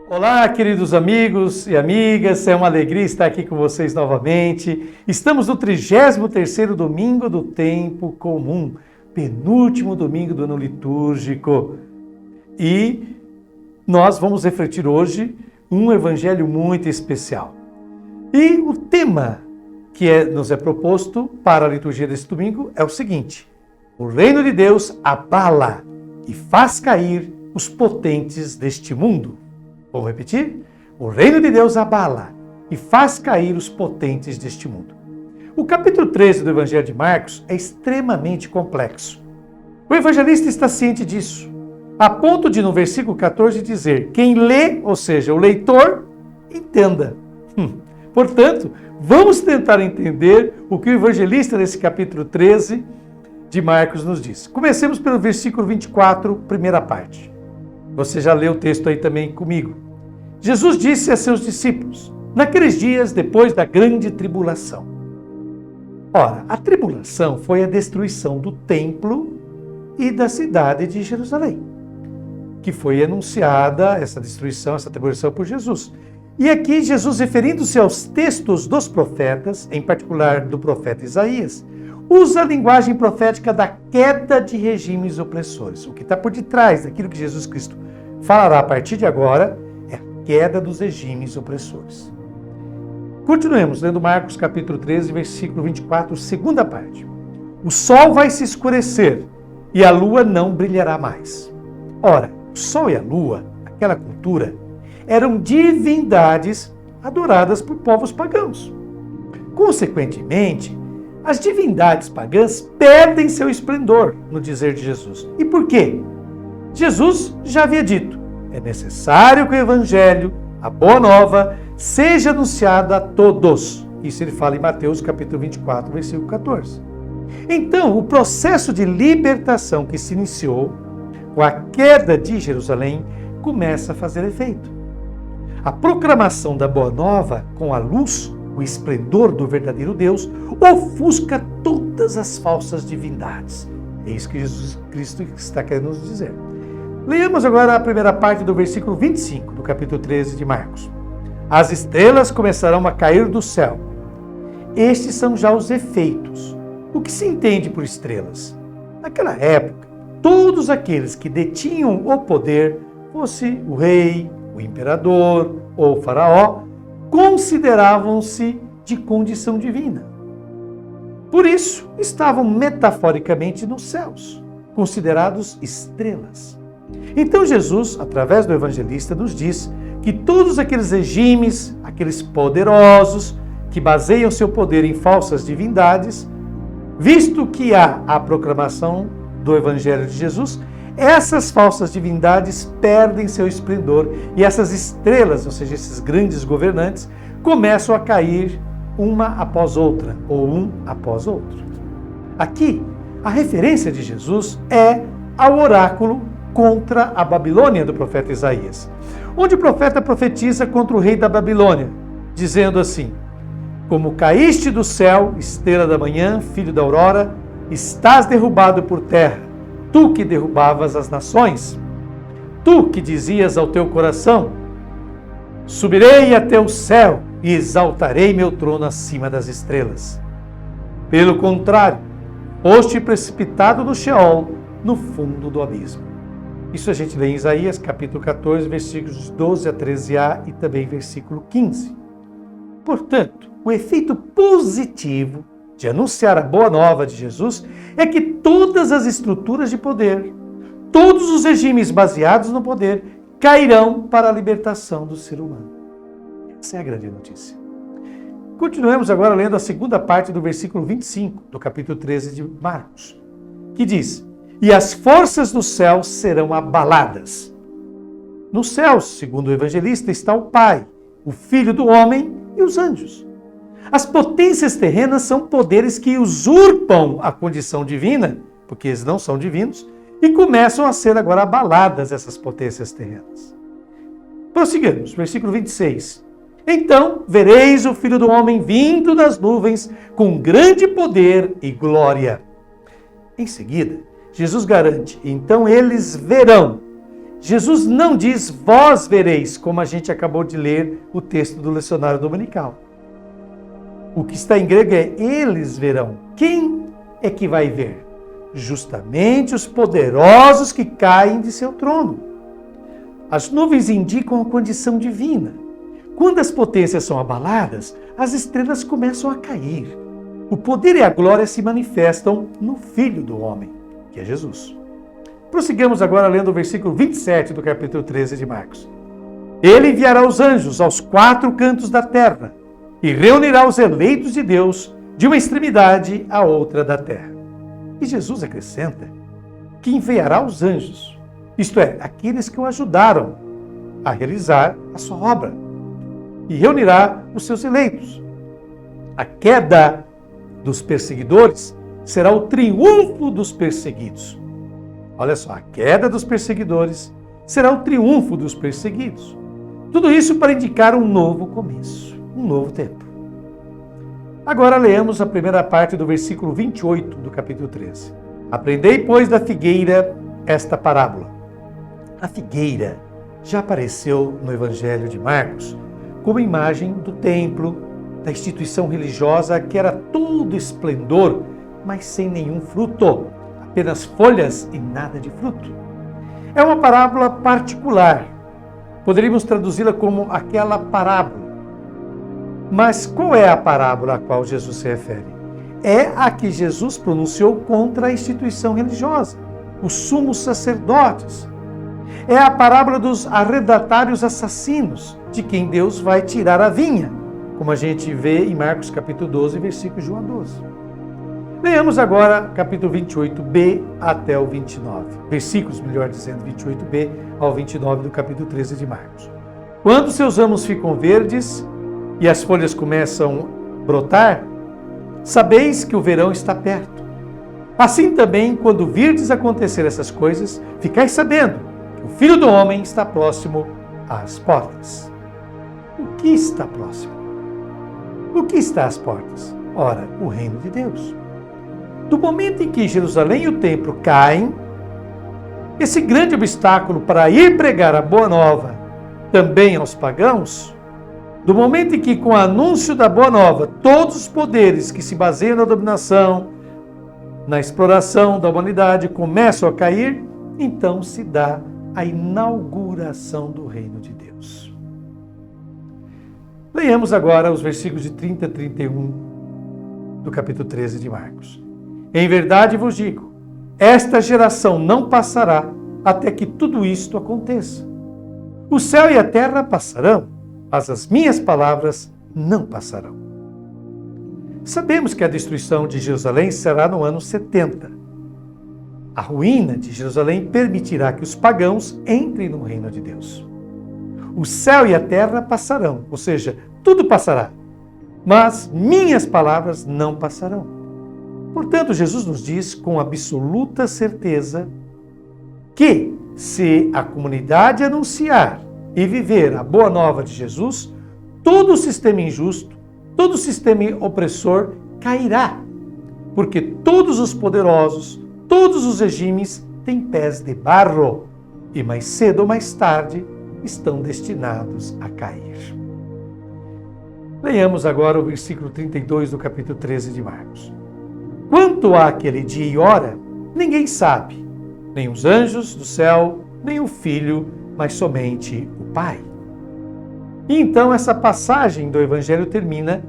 Olá, queridos amigos e amigas, é uma alegria estar aqui com vocês novamente. Estamos no 33º domingo do tempo comum, penúltimo domingo do ano litúrgico. E nós vamos refletir hoje um evangelho muito especial. E o tema que nos é proposto para a liturgia deste domingo é o seguinte: o reino de Deus abala e faz cair os potentes deste mundo. Vou repetir? O reino de Deus abala e faz cair os potentes deste mundo. O capítulo 13 do Evangelho de Marcos é extremamente complexo. O evangelista está ciente disso, a ponto de, no versículo 14, dizer: quem lê, ou seja, o leitor, entenda. Portanto, vamos tentar entender o que o evangelista, nesse capítulo 13 de Marcos, nos diz. Comecemos pelo versículo 24, primeira parte. Você já leu o texto aí também comigo. Jesus disse a seus discípulos, naqueles dias depois da grande tribulação. Ora, a tribulação foi a destruição do templo e da cidade de Jerusalém, que foi anunciada, essa destruição, essa tribulação, por Jesus. E aqui Jesus, referindo-se aos textos dos profetas, em particular do profeta Isaías, usa a linguagem profética da queda de regimes opressores. O que está por detrás daquilo que Jesus Cristo falará a partir de agora é a queda dos regimes opressores. Continuemos lendo Marcos capítulo 13, versículo 24, segunda parte. O sol vai se escurecer e a lua não brilhará mais. Ora, o sol e a lua, aquela cultura, eram divindades adoradas por povos pagãos. Consequentemente, as divindades pagãs perdem seu esplendor, no dizer de Jesus. E por quê? Jesus já havia dito: é necessário que o evangelho, a boa nova, seja anunciado a todos. Isso ele fala em Mateus capítulo 24, versículo 14. Então, o processo de libertação que se iniciou com a queda de Jerusalém começa a fazer efeito. A proclamação da boa nova com a luz, o esplendor do verdadeiro Deus, ofusca todas as falsas divindades. É isso que Jesus Cristo está querendo nos dizer. Leamos agora a primeira parte do versículo 25 do capítulo 13 de Marcos. As estrelas começarão a cair do céu. Estes são já os efeitos. O que se entende por estrelas? Naquela época, todos aqueles que detinham o poder, fosse o rei, o imperador ou o faraó, consideravam-se de condição divina. Por isso, estavam metaforicamente nos céus, considerados estrelas. Então Jesus, através do evangelista, nos diz que todos aqueles regimes, aqueles poderosos, que baseiam seu poder em falsas divindades, visto que há a proclamação do evangelho de Jesus, essas falsas divindades perdem seu esplendor e essas estrelas, ou seja, esses grandes governantes, começam a cair uma após outra, ou um após outro. Aqui, a referência de Jesus é ao oráculo contra a Babilônia do profeta Isaías, onde o profeta profetiza contra o rei da Babilônia, dizendo assim: como caíste do céu, estrela da manhã, filho da aurora, estás derrubado por terra, tu que derrubavas as nações, tu que dizias ao teu coração: subirei até o céu e exaltarei meu trono acima das estrelas. Pelo contrário, foste precipitado no Sheol, no fundo do abismo. Isso a gente lê em Isaías, capítulo 14, versículos 12 a 13a e também versículo 15. Portanto, o efeito positivo de anunciar a boa nova de Jesus é que todas as estruturas de poder, todos os regimes baseados no poder, cairão para a libertação do ser humano. Essa é a grande notícia. Continuemos agora lendo a segunda parte do versículo 25 do capítulo 13 de Marcos, que diz: e as forças do céu serão abaladas. Nos céus, segundo o evangelista, está o Pai, o Filho do homem e os anjos. As potências terrenas são poderes que usurpam a condição divina, porque eles não são divinos, e começam a ser agora abaladas essas potências terrenas. Prossigamos, versículo 26. Então vereis o Filho do homem vindo das nuvens com grande poder e glória. Em seguida, Jesus garante: então eles verão Jesus não diz vós vereis, como a gente acabou de ler o texto do lecionário dominical. O que está em grego é eles verão. Quem é que vai ver? Justamente os poderosos que caem de seu trono. As nuvens indicam a condição divina. Quando as potências são abaladas, as estrelas começam a cair. O poder e a glória se manifestam no Filho do Homem, que é Jesus. Prossigamos agora lendo o versículo 27 do capítulo 13 de Marcos. Ele enviará os anjos aos 4 cantos da terra e reunirá os eleitos de Deus de uma extremidade à outra da terra. E Jesus acrescenta que enviará os anjos, isto é, aqueles que o ajudaram a realizar a sua obra, e reunirá os seus eleitos. A queda dos perseguidores será o triunfo dos perseguidos. Olha só, a queda dos perseguidores será o triunfo dos perseguidos. Tudo isso para indicar um novo começo, um novo tempo. Agora leamos a primeira parte do versículo 28 do capítulo 13. Aprendei, pois, da figueira esta parábola. A figueira já apareceu no Evangelho de Marcos como imagem do templo, da instituição religiosa que era todo esplendor, mas sem nenhum fruto, apenas folhas e nada de fruto. É uma parábola particular. Poderíamos traduzi-la como aquela parábola. Mas qual é a parábola a qual Jesus se refere? É a que Jesus pronunciou contra a instituição religiosa, os sumos sacerdotes. É a parábola dos arredatários assassinos, de quem Deus vai tirar a vinha, como a gente vê em Marcos capítulo 12, versículos de 1 a 12. Leamos agora capítulo 28b até o 29. Versículos, melhor dizendo, 28b ao 29 do capítulo 13 de Marcos. Quando seus ramos ficam verdes e as folhas começam a brotar, sabeis que o verão está perto. Assim também, quando virdes acontecer essas coisas, ficais sabendo que o Filho do Homem está próximo às portas. O que está próximo? O que está às portas? Ora, o reino de Deus. Do momento em que Jerusalém e o templo caem, esse grande obstáculo para ir pregar a boa nova também aos pagãos, do momento em que, com o anúncio da boa nova, todos os poderes que se baseiam na dominação, na exploração da humanidade começam a cair, então se dá a inauguração do reino de Deus. Leiamos agora os versículos de 30 a 31 do capítulo 13 de Marcos. Em verdade vos digo, esta geração não passará até que tudo isto aconteça. O céu e a terra passarão, mas as minhas palavras não passarão. Sabemos que a destruição de Jerusalém será no ano 70. A ruína de Jerusalém permitirá que os pagãos entrem no reino de Deus. O céu e a terra passarão, ou seja, tudo passará, mas minhas palavras não passarão. Portanto, Jesus nos diz com absoluta certeza que, se a comunidade anunciar e viver a boa nova de Jesus, todo o sistema injusto, todo o sistema opressor cairá, porque todos os poderosos, todos os regimes têm pés de barro e mais cedo ou mais tarde estão destinados a cair. Leiamos agora o versículo 32 do capítulo 13 de Marcos. Quanto àquele dia e hora, ninguém sabe, nem os anjos do céu, nem o Filho, mas somente o Pai. E então essa passagem do Evangelho termina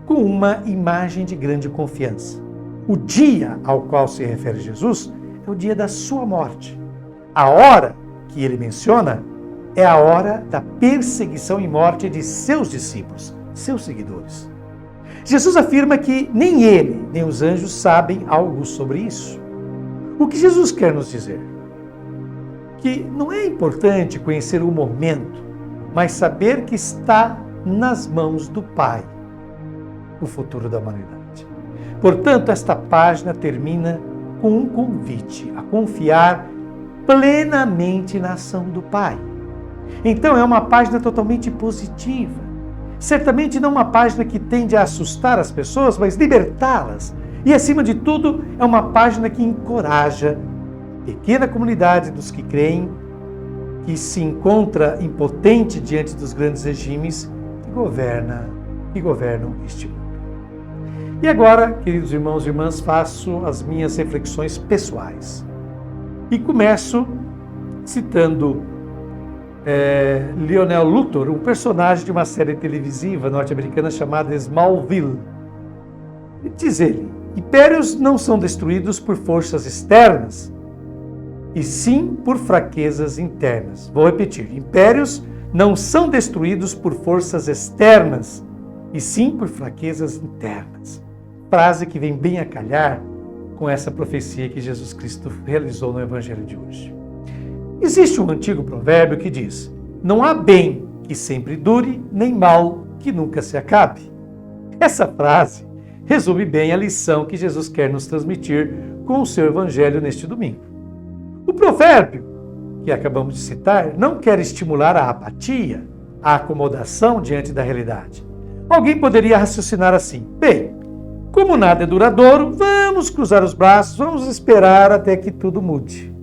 com uma imagem de grande confiança. O dia ao qual se refere Jesus é o dia da sua morte. A hora que ele menciona é a hora da perseguição e morte de seus discípulos, seus seguidores. Jesus afirma que nem ele, nem os anjos sabem algo sobre isso. O que Jesus quer nos dizer? Que não é importante conhecer o momento, mas saber que está nas mãos do Pai o futuro da humanidade. Portanto, esta página termina com um convite a confiar plenamente na ação do Pai. Então é uma página totalmente positiva. Certamente não uma página que tende a assustar as pessoas, mas libertá-las. E, acima de tudo, é uma página que encoraja a pequena comunidade dos que creem que se encontra impotente diante dos grandes regimes que governam este mundo. E agora, queridos irmãos e irmãs, faço as minhas reflexões pessoais. E começo citando Lionel Luthor, um personagem de uma série televisiva norte-americana chamada Smallville. Diz ele: impérios não são destruídos por forças externas, e sim por fraquezas internas. Vou repetir: impérios não são destruídos por forças externas, e sim por fraquezas internas. Frase que vem bem a calhar com essa profecia que Jesus Cristo realizou no Evangelho de hoje. Existe um antigo provérbio que diz: não há bem que sempre dure, nem mal que nunca se acabe. Essa frase resume bem a lição que Jesus quer nos transmitir com o seu Evangelho neste domingo. O provérbio que acabamos de citar não quer estimular a apatia, a acomodação diante da realidade. Alguém poderia raciocinar assim: bem, como nada é duradouro, vamos cruzar os braços, vamos esperar até que tudo mude.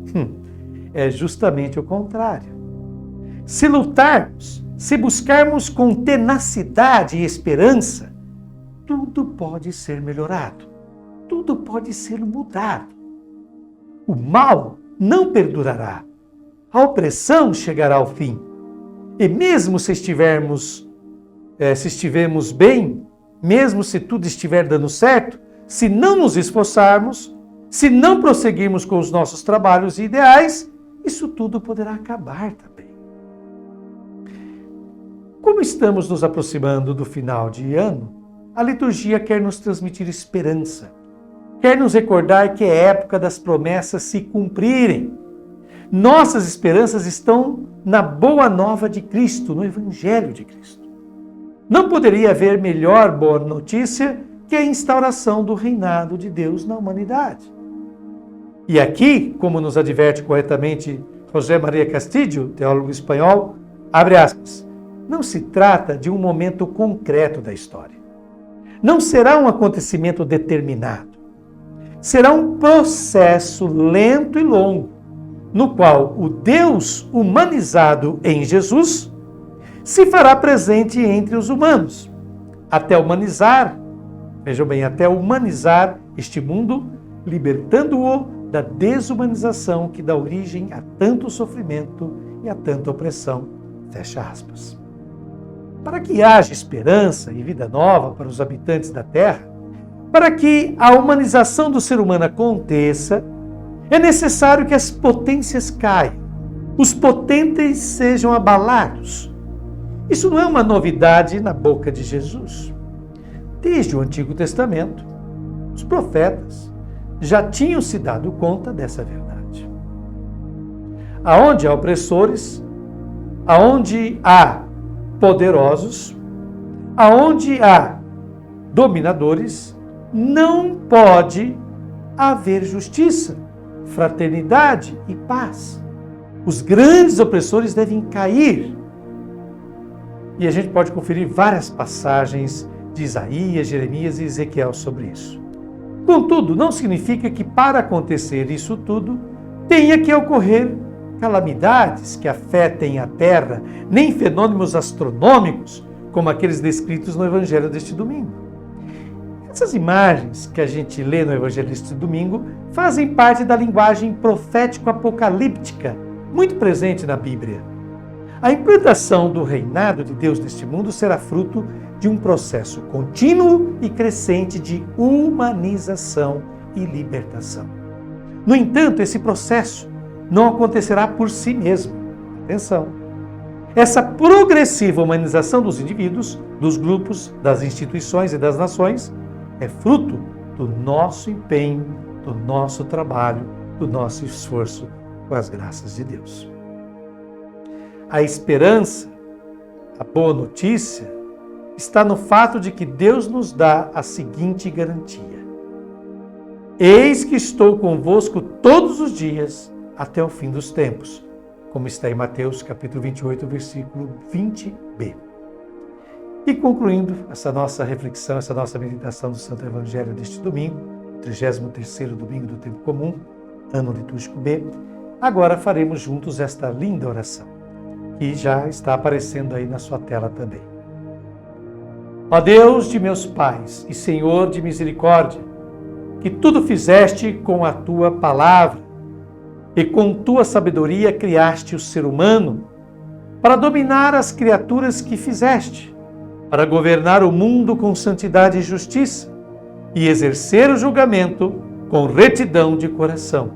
É justamente o contrário. Se lutarmos, se buscarmos com tenacidade e esperança, tudo pode ser melhorado, tudo pode ser mudado. O mal não perdurará, a opressão chegará ao fim. E mesmo se estivermos bem, mesmo se tudo estiver dando certo, se não nos esforçarmos, se não prosseguirmos com os nossos trabalhos e ideais, isso tudo poderá acabar também. Como estamos nos aproximando do final de ano, a liturgia quer nos transmitir esperança, quer nos recordar que é época das promessas se cumprirem. Nossas esperanças estão na boa nova de Cristo, no Evangelho de Cristo. Não poderia haver melhor boa notícia que a instauração do reinado de Deus na humanidade. E aqui, como nos adverte corretamente José Maria Castillo, teólogo espanhol, abre aspas, não se trata de um momento concreto da história. Não será um acontecimento determinado. Será um processo lento e longo, no qual o Deus humanizado em Jesus se fará presente entre os humanos, até humanizar, vejam bem, até humanizar este mundo, libertando-o da desumanização que dá origem a tanto sofrimento e a tanta opressão. Fecha aspas. Para que haja esperança e vida nova para os habitantes da Terra, para que a humanização do ser humano aconteça, é necessário que as potências caiam, os potentes sejam abalados. Isso não é uma novidade na boca de Jesus. Desde o Antigo Testamento, os profetas já tinham se dado conta dessa verdade. Aonde há opressores, aonde há poderosos, aonde há dominadores, não pode haver justiça, fraternidade e paz. Os grandes opressores devem cair. E a gente pode conferir várias passagens de Isaías, Jeremias e Ezequiel sobre isso. Contudo, não significa que para acontecer isso tudo, tenha que ocorrer calamidades que afetem a terra, nem fenômenos astronômicos, como aqueles descritos no Evangelho deste domingo. Essas imagens que a gente lê no Evangelho deste domingo fazem parte da linguagem profético-apocalíptica, muito presente na Bíblia. A implantação do reinado de Deus neste mundo será fruto de um processo contínuo e crescente de humanização e libertação. No entanto, esse processo não acontecerá por si mesmo. Atenção! Essa progressiva humanização dos indivíduos, dos grupos, das instituições e das nações é fruto do nosso empenho, do nosso trabalho, do nosso esforço com as graças de Deus. A esperança, a boa notícia, está no fato de que Deus nos dá a seguinte garantia: eis que estou convosco todos os dias até o fim dos tempos, como está em Mateus capítulo 28, versículo 20b. E concluindo essa nossa reflexão, essa nossa meditação do Santo Evangelho deste domingo, 33º domingo do tempo comum, ano litúrgico B, agora faremos juntos esta linda oração. que já está aparecendo aí na sua tela também. Ó Deus de meus pais e Senhor de misericórdia, que tudo fizeste com a tua palavra e com tua sabedoria criaste o ser humano para dominar as criaturas que fizeste, para governar o mundo com santidade e justiça e exercer o julgamento com retidão de coração.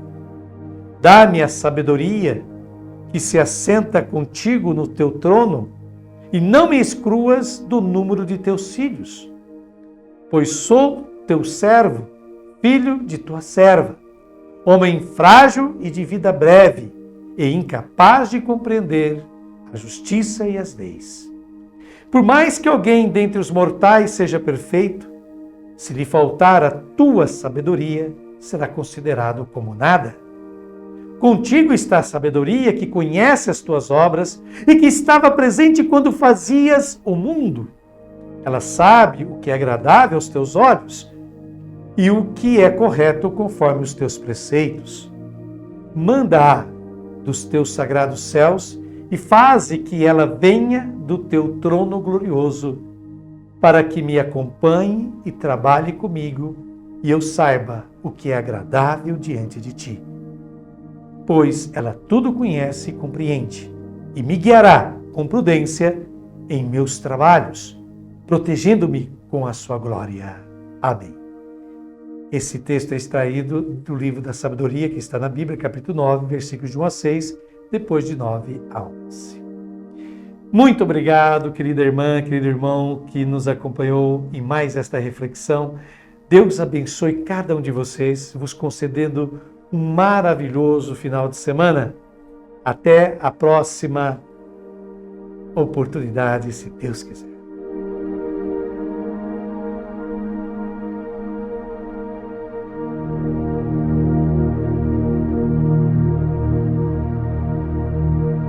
Dá-me a sabedoria que se assenta contigo no teu trono e não me excluas do número de teus filhos, pois sou teu servo, filho de tua serva, homem frágil e de vida breve e incapaz de compreender a justiça e as leis. Por mais que alguém dentre os mortais seja perfeito, se lhe faltar a tua sabedoria, será considerado como nada. Contigo está a sabedoria que conhece as tuas obras e que estava presente quando fazias o mundo. Ela sabe o que é agradável aos teus olhos e o que é correto conforme os teus preceitos. Manda-a dos teus sagrados céus e faze que ela venha do teu trono glorioso, para que me acompanhe e trabalhe comigo e eu saiba o que é agradável diante de ti. Pois ela tudo conhece e compreende, e me guiará com prudência em meus trabalhos, protegendo-me com a sua glória. Amém. Esse texto é extraído do livro da sabedoria, que está na Bíblia, capítulo 9, versículos de 1 a 6, depois de 9 a 11. Muito obrigado, querida irmã, querido irmão, que nos acompanhou em mais esta reflexão. Deus abençoe cada um de vocês, vos concedendo um maravilhoso final de semana. Até a próxima oportunidade, se Deus quiser.